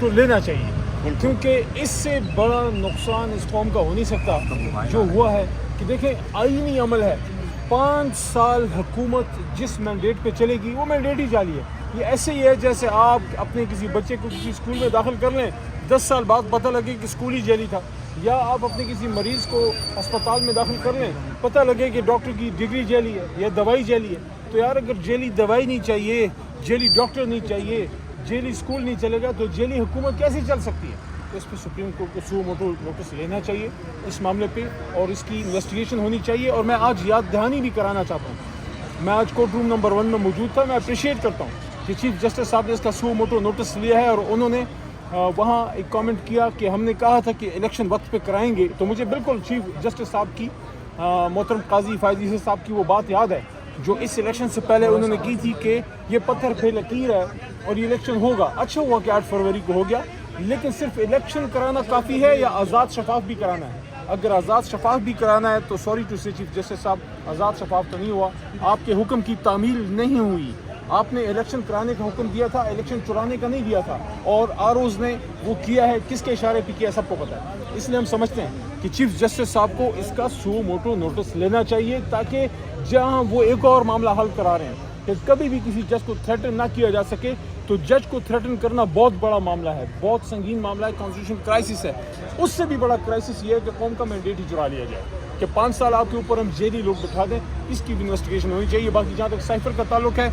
تو لینا چاہیے، کیونکہ اس سے بڑا نقصان اس قوم کا ہو نہیں سکتا جو ہوا ہے کہ دیکھیں آئینی عمل ہے، 5 سال حکومت جس مینڈیٹ پہ چلے گی وہ مینڈیٹ ہی جعلی ہے. یہ ایسے ہی ہے جیسے آپ اپنے کسی بچے کو کسی اسکول میں داخل کر لیں، 10 سال بعد پتہ لگے کہ اسکول ہی جعلی تھا، یا آپ اپنے کسی مریض کو اسپتال میں داخل کر لیں، پتہ لگے کہ ڈاکٹر کی ڈگری جعلی ہے یا دوائی جعلی ہے. تو یار اگر جعلی دوائی نہیں چاہیے، جعلی ڈاکٹر نہیں چاہیے، جیلی اسکول نہیں چلے گا تو جیلی حکومت کیسے چل سکتی ہے؟ تو اس پہ سپریم کورٹ کو سو موٹو نوٹس لینا چاہیے اس معاملے پہ، اور اس کی انویسٹیگیشن ہونی چاہیے. اور میں آج یاد دہانی بھی کرانا چاہتا ہوں، میں آج کورٹ روم نمبر 1 میں موجود تھا. میں اپریشیٹ کرتا ہوں کہ چیف جسٹس صاحب نے اس کا سو موٹو نوٹس لیا ہے، اور انہوں نے وہاں ایک کامنٹ کیا کہ ہم نے کہا تھا کہ الیکشن وقت پہ کرائیں گے. تو مجھے بالکل چیف جسٹس صاحب کی محترم قاضی فائز صاحب کی وہ بات یاد ہے جو اس الیکشن سے پہلے انہوں نے کی تھی کہ یہ پتھر پہ لکیر ہے اور یہ الیکشن ہوگا. اچھا ہوا کہ 8 فروری کو ہو گیا، لیکن صرف الیکشن کرانا کافی ہے یا آزاد شفاف بھی کرانا ہے؟ اگر آزاد شفاف بھی کرانا ہے تو سوری ٹو سے چیف جسٹس صاحب، آزاد شفاف تو نہیں ہوا، آپ کے حکم کی تعمیل نہیں ہوئی. آپ نے الیکشن کرانے کا حکم دیا تھا، الیکشن چرانے کا نہیں دیا تھا، اور آروز نے وہ کیا ہے، کس کے اشارے پہ کیا سب کو پتہ ہے. اس لیے ہم سمجھتے ہیں کہ چیف جسٹس صاحب کو اس کا سو موٹو نوٹس لینا چاہیے، تاکہ جہاں وہ ایک اور معاملہ حل کرا رہے ہیں کہ کبھی بھی کسی جج کو تھریٹن نہ کیا جا سکے. تو جج کو تھریٹن کرنا بہت بڑا معاملہ ہے، بہت سنگین معاملہ ہے، کانسٹیٹیوشن کرائسس ہے. اس سے بھی بڑا کرائسس یہ ہے کہ قوم کا مینڈیٹ ہی چرا لیا جائے، کہ 5 سال آپ کے اوپر ہم جیلی لوگ بٹھا دیں. اس کی بھی انویسٹیگیشن ہونی چاہیے. باقی جہاں تک سائفر کا تعلق ہے،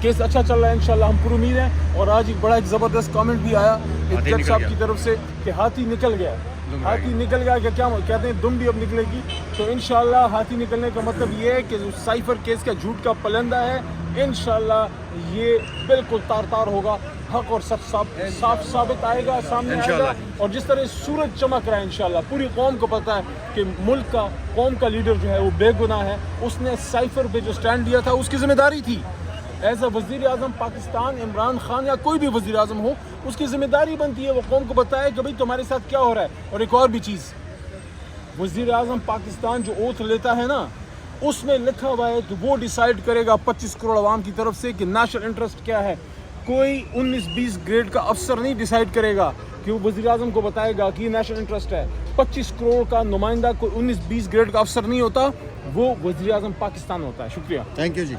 کیس اچھا چل رہا ہے، انشاءاللہ ہم پر امید ہیں. اور آج ایک بڑا زبردست کامنٹ بھی آیا ایک جج صاحب کی طرف سے کہ ہاتھی نکل گیا. ہاتھی نکل گیا کہ کیا کہتے ہیں، دم بھی اب نکلے گی. تو انشاءاللہ ہاتھی نکلنے کا مطلب یہ ہے کہ جو سائفر کیس کا جھوٹ کا پلندہ ہے، انشاءاللہ یہ بالکل تار تار ہوگا، حق اور سچ صاف ثابت آئے گا، سامنے آئے گا. اور جس طرح سورج چمک رہا ہے انشاءاللہ، پوری قوم کو پتہ ہے کہ ملک کا، قوم کا لیڈر جو ہے وہ بے گناہ ہے. اس نے سائفر پہ جو سٹینڈ لیا تھا اس کی ذمہ داری تھی. ایز اے وزیر اعظم پاکستان، عمران خان یا کوئی بھی وزیر اعظم ہو، اس کی ذمہ داری بنتی ہے وہ قوم کو بتائے کہ بھائی تمہارے ساتھ کیا ہو رہا ہے. اور ایک اور بھی چیز، وزیر اعظم پاکستان جو اوتھ لیتا ہے نا، اس میں لکھا ہوا ہے کہ وہ ڈیسائیڈ کرے گا 25 کروڑ عوام کی طرف سے کہ نیشنل انٹرسٹ کیا ہے. کوئی 19-20 گریڈ کا افسر نہیں ڈیسائیڈ کرے گا کہ وہ وزیر اعظم کو بتائے گا کہ یہ نیشنل انٹرسٹ ہے. 25 کروڑ کا نمائندہ کوئی 19-20 گریڈ کا افسر نہیں ہوتا، وہ وزیر اعظم پاکستان ہوتا ہے. شکریہ. Thank you G.